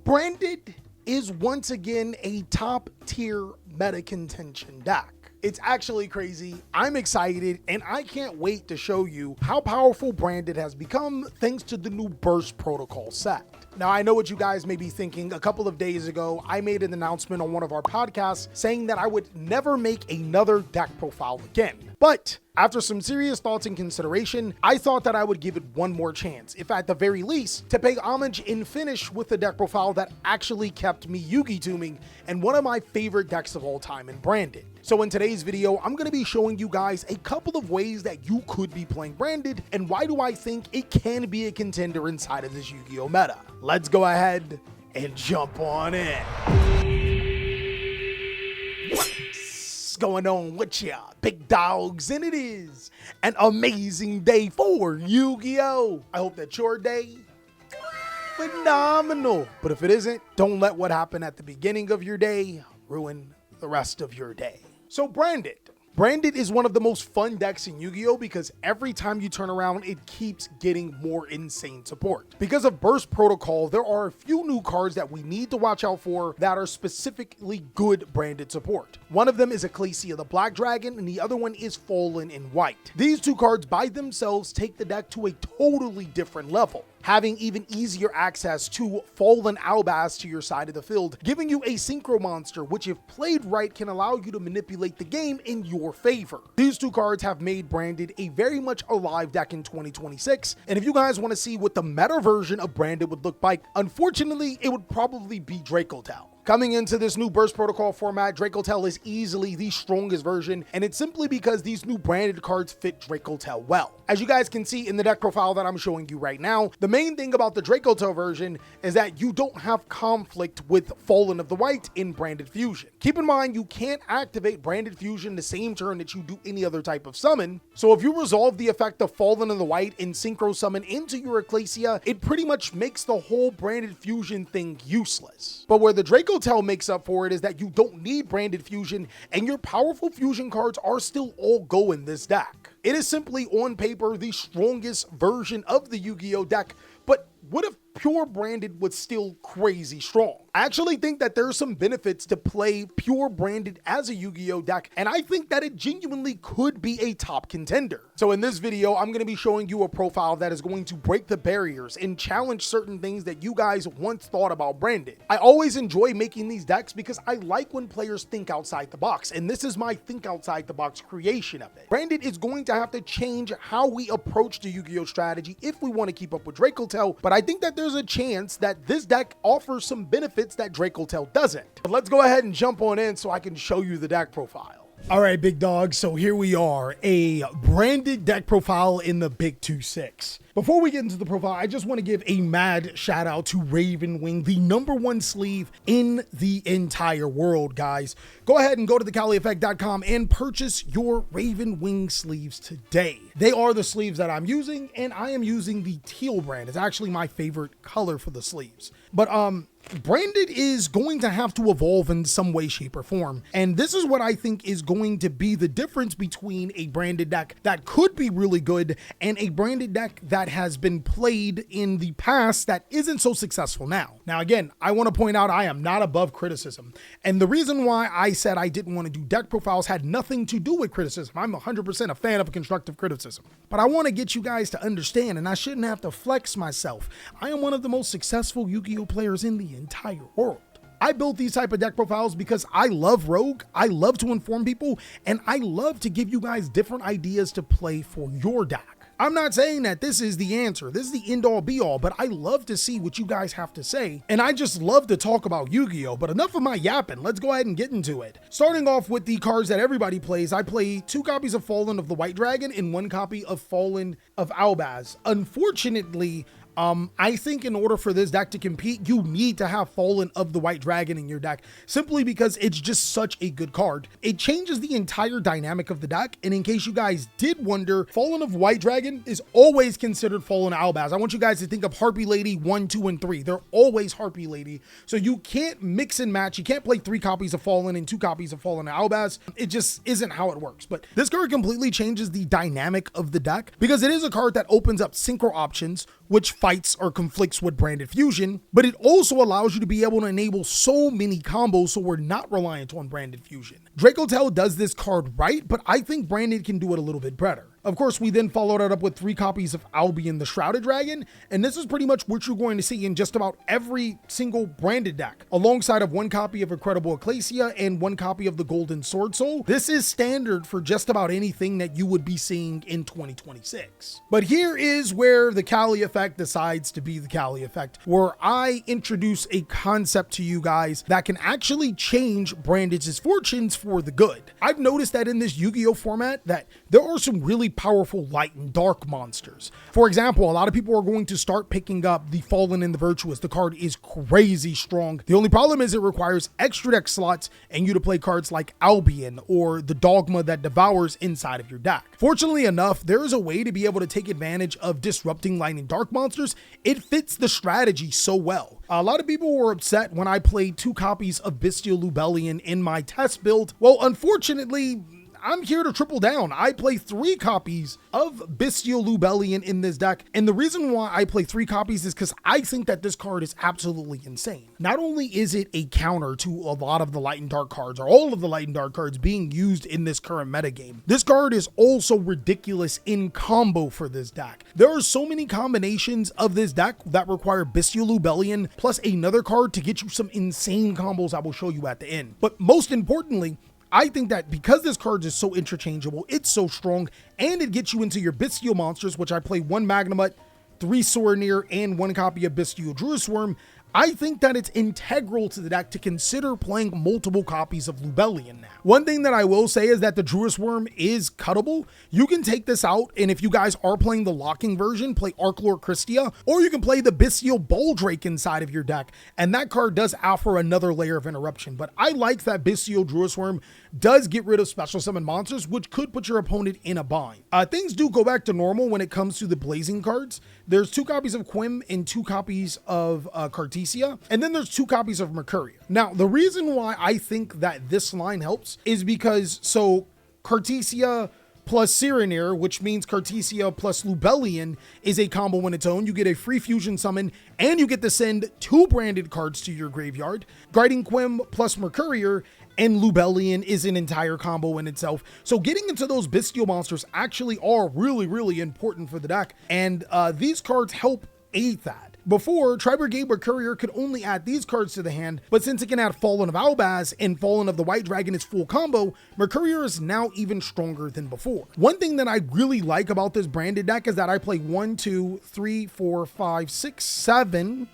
Branded is once again a top tier meta contention deck. It's actually crazy. I'm excited and I can't wait to show you how powerful Branded has become thanks to the new Burst Protocol set. Now, I know what you guys may be thinking. A couple of days ago, I made an announcement on one of our podcasts saying that I would never make another deck profile again. But after some serious thoughts and consideration, I thought that I would give it one more chance, if at the very least, to pay homage and finish with a deck profile that actually kept me Yugioh and one of my favorite decks of all time in Branded. So in today's video, I'm going to be showing you guys a couple of ways that you could be playing Branded and why do I think it can be a contender inside of this Yu-Gi-Oh meta. Let's go ahead and jump on in. What's going on with ya, big dogs? And it is an amazing day for Yu-Gi-Oh! I hope that your day phenomenal. But if it isn't, don't let what happened at the beginning of your day ruin the rest of your day. So Branded is one of the most fun decks in Yu-Gi-Oh because every time you turn around, it keeps getting more insane support. Because of Burst Protocol, there are a few new cards that we need to watch out for that are specifically good Branded support. One of them is Ecclesia the Black Dragon, and the other one is Fallen in White. These two cards by themselves take the deck to a totally different level, having even easier access to Fallen Albaz to your side of the field, giving you a synchro monster, which if played right can allow you to manipulate the game in your favor. These two cards have made Branded a very much alive deck in 2026, and if you guys want to see what the meta version of Branded would look like, unfortunately, it would probably be Dracotel. Coming into this new Burst Protocol format, Dracotel is easily the strongest version, and it's simply because these new Branded cards fit Dracotel well. As you guys can see in the deck profile that I'm showing you right now, the main thing about the Dracotel version is that you don't have conflict with Fallen of the White in Branded Fusion. Keep in mind, you can't activate Branded Fusion the same turn that you do any other type of summon, so if you resolve the effect of Fallen of the White and Synchro Summon into your Ecclesia, it pretty much makes the whole Branded Fusion thing useless. But where the Dracotel makes up for it is that you don't need Branded Fusion and your powerful fusion cards are still all go in this deck. It is simply on paper the strongest version of the Yu-Gi-Oh deck, but what if pure Branded was still crazy strong? I actually think that there's some benefits to play pure Branded as a Yu-Gi-Oh deck, and I think that it genuinely could be a top contender. So in this video, I'm going to be showing you a profile that is going to break the barriers and challenge certain things that you guys once thought about Branded. I always enjoy making these decks because I like when players think outside the box, and this is my think outside the box creation of it. Branded is going to have to change how we approach the Yu-Gi-Oh strategy if we want to keep up with Dracotel, but I think that there's a chance that this deck offers some benefits that Dracotel doesn't. But let's go ahead and jump on in so I can show you the deck profile. All right, big dog, so here we are, a Branded deck profile in the Big 2-6. Before we get into the profile, I just want to give a mad shout out to Raven Wing, the #1 sleeve in the entire world, guys. Go ahead and go to TheCaliEffect.com and purchase your Raven Wing sleeves today. They are the sleeves that I'm using, and I am using the teal brand. It's actually my favorite color for the sleeves. But Branded is going to have to evolve in some way, shape, or form. And this is what I think is going to be the difference between a Branded deck that could be really good and a Branded deck that has been played in the past that isn't so successful now. Now, again, I want to point out I am not above criticism. And the reason why I said I didn't want to do deck profiles had nothing to do with criticism. I'm 100% a fan of constructive criticism. But I want to get you guys to understand, and I shouldn't have to flex myself. I am one of the most successful Yu-Gi-Oh players in the entire world. I built these type of deck profiles because I love Rogue, I love to inform people, and I love to give you guys different ideas to play for your deck. I'm not saying that this is the answer, this is the end all be all, but I love to see what you guys have to say, and I just love to talk about Yu-Gi-Oh, but enough of my yapping, let's go ahead and get into it. Starting off with the cards that everybody plays, I play 2 copies of Fallen of the White Dragon and 1 copy of Fallen of Albaz. Unfortunately, I think in order for this deck to compete, you need to have Fallen of the White Dragon in your deck, simply because it's just such a good card. It changes the entire dynamic of the deck, and in case you guys did wonder, Fallen of White Dragon is always considered Fallen Albaz. I want you guys to think of Harpy Lady 1, 2, and 3. They're always Harpy Lady, so you can't mix and match. You can't play 3 copies of Fallen and 2 copies of Fallen Albaz. It just isn't how it works, but this card completely changes the dynamic of the deck, because it is a card that opens up synchro options which fights or conflicts with branded fusion, but it also allows you to be able to enable so many combos so we're not reliant on branded fusion. Dracotel does this card right, but I think branded can do it a little bit better. Of course, we then followed it up with 3 copies of Albion the Shrouded Dragon, and this is pretty much what you're going to see in just about every single branded deck, alongside of 1 copy of Incredible Ecclesia and 1 copy of the Golden Sword Soul. This is standard for just about anything that you would be seeing in 2026. But here is where the Cali Effect decides to be the Cali Effect, where I introduce a concept to you guys that can actually change Brandage's fortunes for the good. I've noticed that in this Yu-Gi-Oh format that there are some really powerful light and dark monsters. For example, a lot of people are going to start picking up the Fallen and the Virtuous. The card is crazy strong. The only problem is it requires extra deck slots and you to play cards like Albion or the Dogma that devours inside of your deck. Fortunately enough, there is a way to be able to take advantage of disrupting light and dark monsters. It fits the strategy so well. A lot of people were upset when I played 2 copies of Bestial Lubellion in my test build. Well, unfortunately, I'm here to triple down. I play 3 copies of Bestial Lubellion in this deck, and the reason why I play 3 copies is because I think that this card is absolutely insane. Not only is it a counter to a lot of the light and dark cards, or all of the light and dark cards being used in this current metagame, this card is also ridiculous in combo for this deck. There are so many combinations of this deck that require Bestial Lubellion plus another card to get you some insane combos I will show you at the end. But most importantly, I think that because this card is so interchangeable, it's so strong, and it gets you into your Bestial monsters, which I play 1 Magnemite, 3 Sorenir, and 1 copy of Bestial Druisworm, I think that it's integral to the deck to consider playing multiple copies of Lubellion now. One thing that I will say is that the Druisworm is cuttable. You can take this out, and if you guys are playing the locking version, play Archlord Christia, or you can play the Bestial Baldrake inside of your deck, and that card does offer another layer of interruption. But I like that Bestial Druisworm does get rid of special summon monsters, which could put your opponent in a bind. Things do go back to normal when it comes to the Blazing cards. There's 2 copies of Quim and 2 copies of Cartesia, and then there's 2 copies of Mercuria. Now, the reason why I think that this line helps is because, so Cartesia plus Sorenir, which means Cartesia plus Lubellion, is a combo on its own. You get a free fusion summon, and you get to send 2 branded cards to your graveyard. Guiding Quim plus Mercurier and Lubellion is an entire combo in itself. So getting into those Bestial monsters actually are really, really important for the deck, and these cards help aid that. Before, Tri-Brigade Mercurier could only add these cards to the hand, but since it can add Fallen of Albaz and Fallen of the White Dragon is full combo, Mercurier is now even stronger than before. One thing that I really like about this branded deck is that I play 1, 2, 3, 4, 5, 6, 7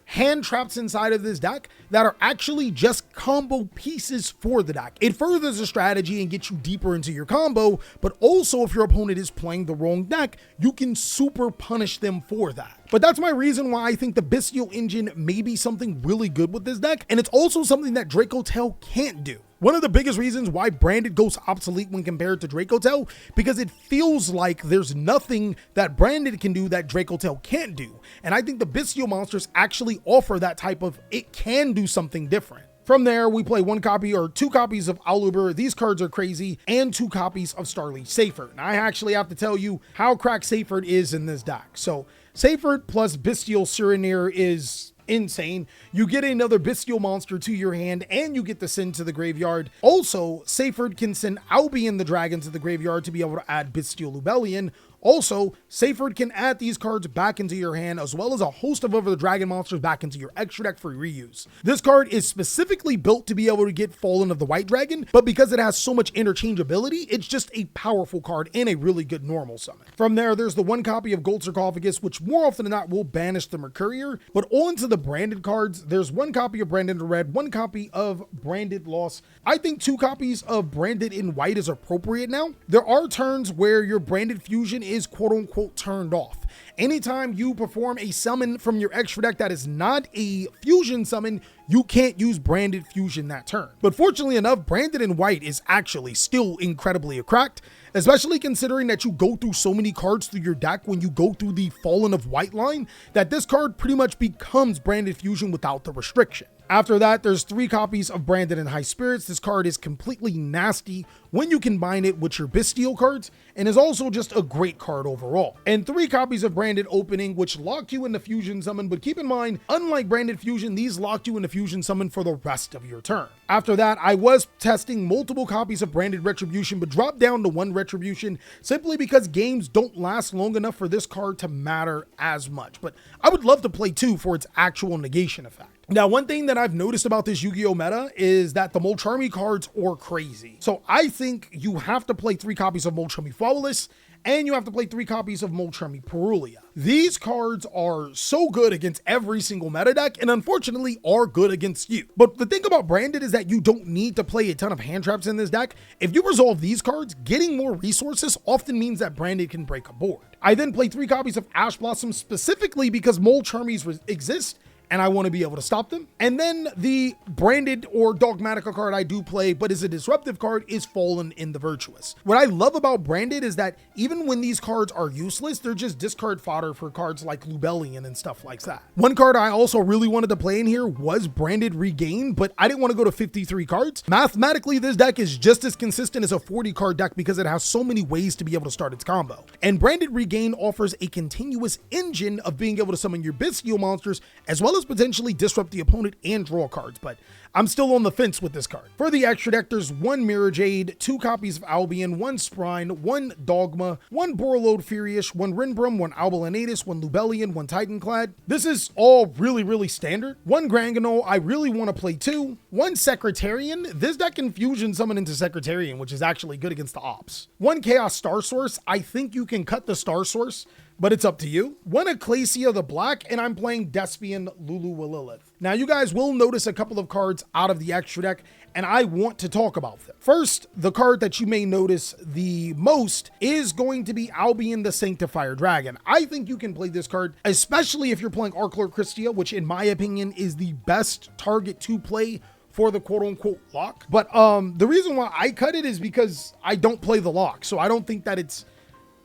hand traps inside of this deck that are actually just combo pieces for the deck. It furthers the strategy and gets you deeper into your combo, but also if your opponent is playing the wrong deck, you can super punish them for that. But that's my reason why I think the Bestial engine may be something really good with this deck, and it's also something that Dracotel can't do. One of the biggest reasons why branded goes obsolete when compared to Dracotel, because it feels like there's nothing that branded can do that Dracotel can't do. And I think the Bestial monsters actually offer that type of, it can do something different. From there, we play 1 copy or 2 copies of Aluber. These cards are crazy, and 2 copies of Starly Seyfert. And I actually have to tell you how cracked Seyfert is in this deck. So Seyfert plus Bestial Sorenir is insane. You get another Bestial monster to your hand, and you get to send to the graveyard. Also, Seyfert can send Albion the Dragon to the graveyard to be able to add Bestial Lubellion. Also, Seyfert can add these cards back into your hand, as well as a host of other dragon monsters back into your extra deck for reuse. This card is specifically built to be able to get Fallen of the White Dragon, but because it has so much interchangeability, it's just a powerful card and a really good normal summon. From there, there's the 1 copy of Gold Sarcophagus, which more often than not will banish the Mercurier. But on to the branded cards, there's 1 copy of Branded in Red, 1 copy of Branded Loss. I think 2 copies of Branded in White is appropriate now. There are turns where your Branded Fusion is quote-unquote turned off. Anytime you perform a summon from your extra deck that is not a fusion summon, you can't use Branded Fusion that turn. But fortunately enough, Branded in White is actually still incredibly cracked, especially considering that you go through so many cards through your deck when you go through the Fallen of White line, that this card pretty much becomes Branded Fusion without the restriction. After that, there's 3 copies of Branded and High Spirits. This card is completely nasty when you combine it with your Bestial cards, and is also just a great card overall. And 3 copies of Branded Opening, which lock you into Fusion Summon, but keep in mind, unlike Branded Fusion, these locked you into Fusion Summon for the rest of your turn. After that, I was testing multiple copies of Branded Retribution, but dropped down to 1 Retribution simply because games don't last long enough for this card to matter as much. But I would love to play 2 for its actual negation effect. Now, one thing that I've noticed about this Yu-Gi-Oh meta is that the Molcharmy cards are crazy. So I think you have to play 3 copies of Molcharmy Flawless, and you have to play 3 copies of Molcharmy Perulia. These cards are so good against every single meta deck, and unfortunately are good against you. But the thing about Branded is that you don't need to play a ton of hand traps in this deck. If you resolve these cards, getting more resources often means that Branded can break a board. I then play 3 copies of Ash Blossom specifically because Molcharmies exist, and I want to be able to stop them. And then the Branded or Dogmatica card I do play, but is a disruptive card, is Fallen in the Virtuous. What I love about Branded is that even when these cards are useless, they're just discard fodder for cards like Lubellion and stuff like that. One card I also really wanted to play in here was Branded Regain, but I didn't want to go to 53 cards. Mathematically, this deck is just as consistent as a 40 card deck because it has so many ways to be able to start its combo. And Branded Regain offers a continuous engine of being able to summon your Bestial monsters, as well as potentially disrupt the opponent and draw cards, but I'm still on the fence with this card. For the extra deck, there's 1 Mirror Jade, 2 copies of Albion, 1 Sprine, 1 Dogma, 1 Borreload Furious, 1 Rinbrum, 1 Albalanetus, 1 Lubellion, 1 Titanclad. This is all really standard. 1 Granganol, I really want to play 2. 1 Secretarian, this deck can Fusion Summon into Secretarian, which is actually good against the Ops. 1 Chaos Star Source, I think you can cut the Star Source, but it's up to you. 1 Ecclesia the Black, and I'm playing Despian Lulu Lilith. Now, you guys will notice a couple of cards out of the extra deck, and I want to talk about them. First, the card that you may notice the most is going to be Albion the Sanctifier Dragon. I think you can play this card, especially if you're playing Arclord Christia, which in my opinion is the best target to play for the quote-unquote lock. But the reason why I cut it is because I don't play the lock, so I don't think that it's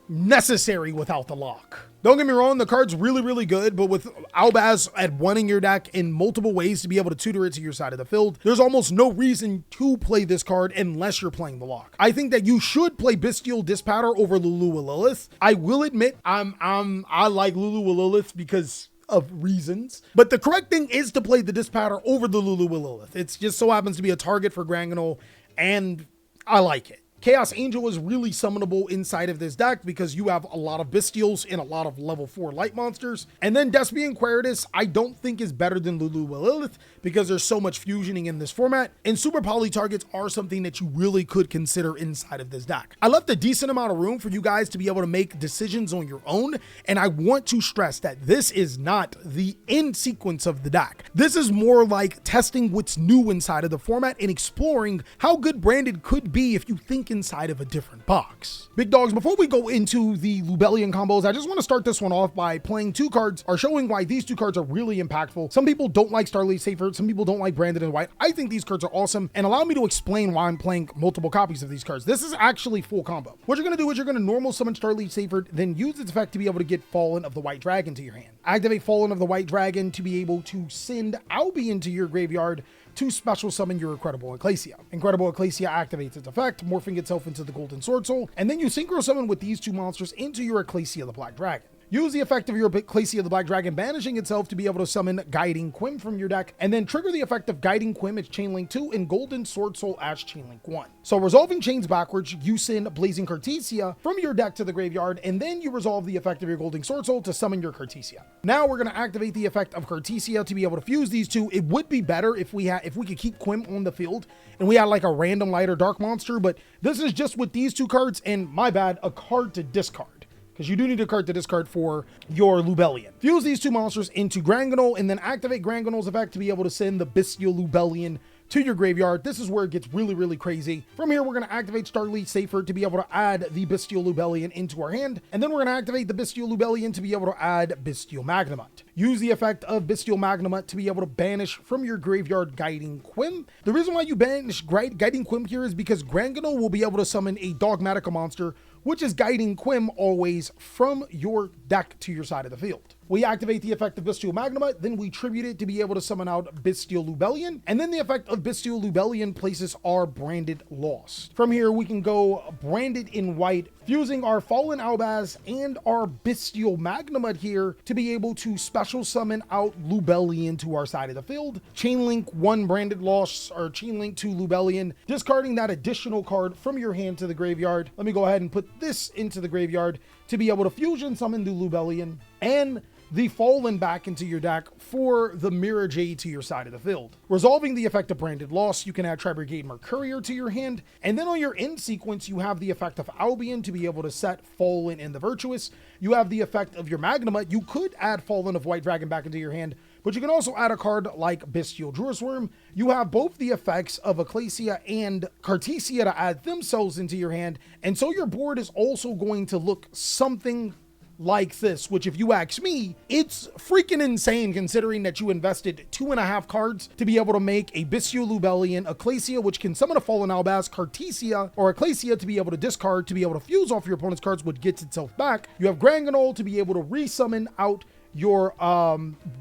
necessary without the lock. Don't get me wrong, the card's really good, but with Albaz at 1 in your deck in multiple ways to be able to tutor it to your side of the field, there's almost no reason to play this card unless you're playing the lock. I think that you should play Bestial Dispowder over Lulu Lilith. I will admit I like Lulu Lilith because of reasons, but the correct thing is to play the Dispowder over the Lulu Lilith. It's just so happens to be a target for Granganol, and I like it. Chaos Angel is really summonable inside of this deck because you have a lot of Bestials and a lot of level 4 light monsters. And then Despian Queritus, I don't think is better than Lulu Lilith because there's so much fusioning in this format. And super poly targets are something that you really could consider inside of this deck. I left a decent amount of room for you guys to be able to make decisions on your own. And I want to stress that this is not the end sequence of the deck. This is more like testing what's new inside of the format and exploring how good Branded could be if you think inside of a different box. Big dogs, before we go into the Lubellion combos, I just want to start this one off by playing 2 cards or showing why these 2 cards are really impactful. Some people don't like Starlight Safer, some people don't like Branded and White. I think these cards are awesome, and allow me to explain why I'm playing multiple copies of these cards. This is actually full combo. What you're going to do is you're going to normal summon Starlight Safer, then use its effect to be able to get Fallen of the White Dragon to your hand. Activate Fallen of the White Dragon to be able to send Albion to your graveyard to special summon your Incredible Ecclesia. Incredible Ecclesia activates its effect, morphing itself into the Golden Sword Soul, and then you synchro summon with these 2 monsters into your Ecclesia the Black Dragon. Use the effect of your Ecclesia the Black Dragon banishing itself to be able to summon Guiding Quim from your deck, and then trigger the effect of Guiding Quim as Chainlink 2 and Golden Sword Soul as Chainlink 1. So resolving chains backwards, you send Blazing Cartesia from your deck to the graveyard, and then you resolve the effect of your Golden Sword Soul to summon your Cartesia. Now we're going to activate the effect of Cartesia to be able to fuse these 2. It would be better if we could keep Quim on the field and we had like a random light or dark monster, but this is just with these 2 cards, and my bad, a card to discard, because you do need a card to discard for your Lubellion. Fuse these 2 monsters into Granganol, and then activate Granganol's effect to be able to send the Bestial Lubellion to your graveyard. This is where it gets really, really crazy. From here, we're going to activate Starly Safer to be able to add the Bestial Lubellion into our hand. And then we're going to activate the Bestial Lubellion to be able to add Bestial Magnemite. Use the effect of Bestial Magnemite to be able to banish from your graveyard Guiding Quim. The reason why you banish Guiding Quim here is because Granganol will be able to summon a Dogmatica monster, which is Guiding Quim always, from your deck to your side of the field. We activate the effect of Bestial Magnemite, then we tribute it to be able to summon out Bestial Lubellion, and then the effect of Bestial Lubellion places our Branded Lost. From here, we can go Branded in white, fusing our Fallen Albaz and our Bestial Magnemite here to be able to special summon out Lubellion to our side of the field. Chainlink 1 Branded Lost, or Chainlink 2 Lubellion, discarding that additional card from your hand to the graveyard. Let me go ahead and put this into the graveyard to be able to fusion summon the Lubellion and the Fallen back into your deck for the Mirror Jade to your side of the field. Resolving the effect of Branded Loss, you can add Tri-Brigade Mercourier to your hand, and then on your end sequence, you have the effect of Albion to be able to set Fallen in the Virtuous. You have the effect of your Magnemite. You could add Fallen of White Dragon back into your hand, but you can also add a card like Bestial Druisworm. You have both the effects of Ecclesia and Cartesia to add themselves into your hand, and so your board is also going to look something like this, which if you ask me, it's freaking insane considering that you invested 2.5 cards to be able to make a Bestial Lubellion, Ecclesia, which can summon a Fallen Albaz, Cartesia, or Ecclesia to be able to discard, to be able to fuse off your opponent's cards, which gets itself back. You have Granganol to be able to resummon out your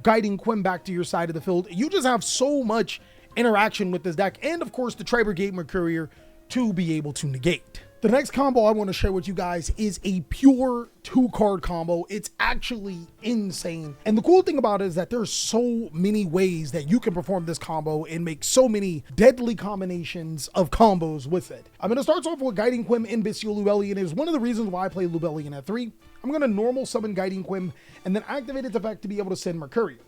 Guiding Quim back to your side of the field. You just have so much interaction with this deck, and of course the Tri-Brigade Mercourier to be able to negate. The next combo I want to share with you guys is a pure 2-card combo. It's actually insane. And the cool thing about it is that there's so many ways that you can perform this combo and make so many deadly combinations of combos with it. I'm going to start off with Guiding Quim and Bestial Lubellion. It is one of the reasons why I play Lubellion at 3. I'm going to normal summon Guiding Quim and then activate its effect to be able to send Mercourier.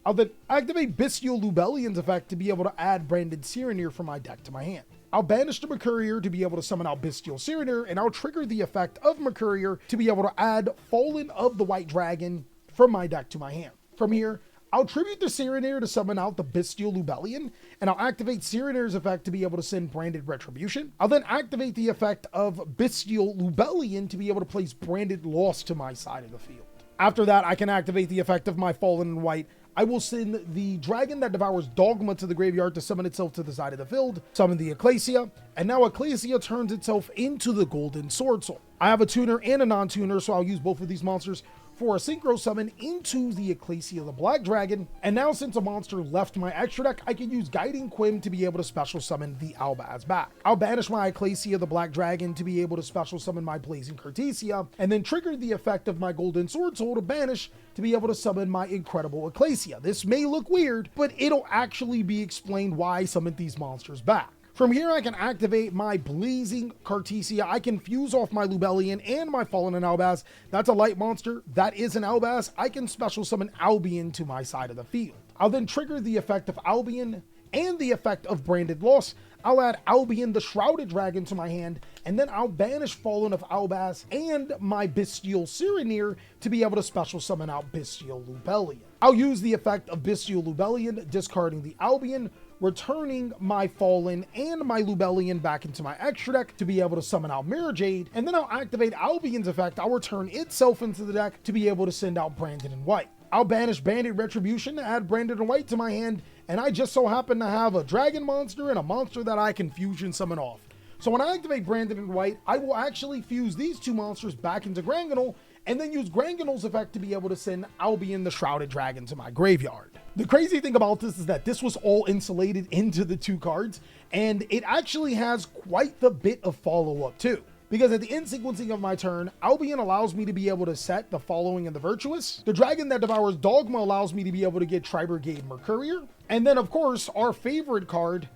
I'll then activate Bestial Lubellion's effect to be able to add Branded Sereneer from my deck to my hand. I'll banish the Mercourier to be able to summon out Bestial Sereneer, and I'll trigger the effect of Mercourier to be able to add Fallen of the White Dragon from my deck to my hand. From here, I'll tribute the Sereneer to summon out the Bestial Lubellion, and I'll activate Sereneer's effect to be able to send Branded Retribution. I'll then activate the effect of Bestial Lubellion to be able to place Branded Loss to my side of the field. After that, I can activate the effect of my Fallen in White. I will send the Dragon that Devours Dogma to the graveyard to summon itself to the side of the field, summon the Ecclesia, and now Ecclesia turns itself into the Golden Sword Soul. I have a tuner and a non-tuner, so I'll use both of these monsters for a synchro summon into the Ecclesia, the Black Dragon. And now since a monster left my extra deck, I can use Guiding Quim to be able to special summon the Albaz back. I'll banish my Ecclesia, the Black Dragon, to be able to special summon my Blazing Cartesia, and then trigger the effect of my Golden Sword Soul to banish to be able to summon my Incredible Ecclesia. This may look weird, but it'll actually be explained why I summoned these monsters back. From here, I can activate my Blazing Cartesia. I can fuse off my Lubellion and my Fallen and Albaz. That's a light monster. That is an Albaz. I can special summon Albion to my side of the field. I'll then trigger the effect of Albion and the effect of Branded Loss. I'll add Albion, the Shrouded Dragon, to my hand, and then I'll banish Fallen of Albaz and my Bestial Sereneer to be able to special summon out Bestial Lubellion. I'll use the effect of Bestial Lubellion, discarding the Albion, returning my Fallen and my Lubellion back into my extra deck to be able to summon out Mirror Jade, and then I'll activate Albion's effect. I'll return itself into the deck to be able to send out Branded in White. I'll banish Banded Retribution, add Branded in White to my hand, and I just so happen to have a dragon monster and a monster that I can fusion summon off. So when I activate Branded in White, I will actually fuse these two monsters back into Granganol, and then use Granganol's effect to be able to send Albion, the Shrouded Dragon, to my graveyard. The crazy thing about this is that this was all insulated into the 2 cards, and it actually has quite the bit of follow-up too. Because at the end sequencing of my turn, Albion allows me to be able to set the Following and the Virtuous. The Dragon that Devours Dogma allows me to be able to get Tri-Brigade Mercourier. And then, of course, our favorite card,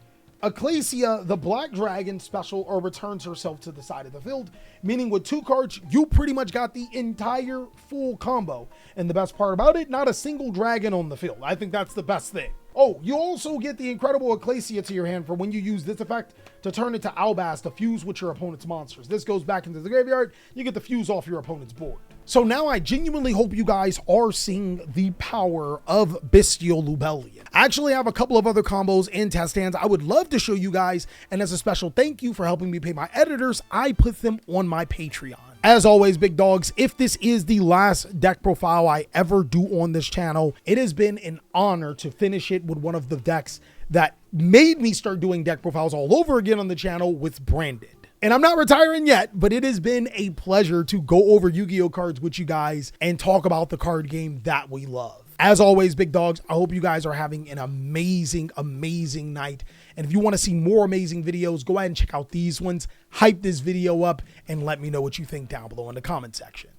Ecclesia, the Black Dragon, special or returns herself to the side of the field, meaning with 2 cards, you pretty much got the entire full combo. And the best part about it, not a single dragon on the field. I think that's the best thing. Oh, you also get the incredible Ecclesia to your hand for when you use this effect to turn into Albaz to fuse with your opponent's monsters. This goes back into the graveyard. You get the fuse off your opponent's board. So now I genuinely hope you guys are seeing the power of Bestial Lubellion. I actually have a couple of other combos and test stands I would love to show you guys, and as a special thank you for helping me pay my editors, I put them on my Patreon. As always, big dogs, if this is the last deck profile I ever do on this channel, it has been an honor to finish it with one of the decks that made me start doing deck profiles all over again on the channel with Branded. And I'm not retiring yet, but it has been a pleasure to go over Yu-Gi-Oh cards with you guys and talk about the card game that we love. As always, big dogs, I hope you guys are having an amazing, amazing night. And if you want to see more amazing videos, go ahead and check out these ones, hype this video up, and let me know what you think down below in the comment section.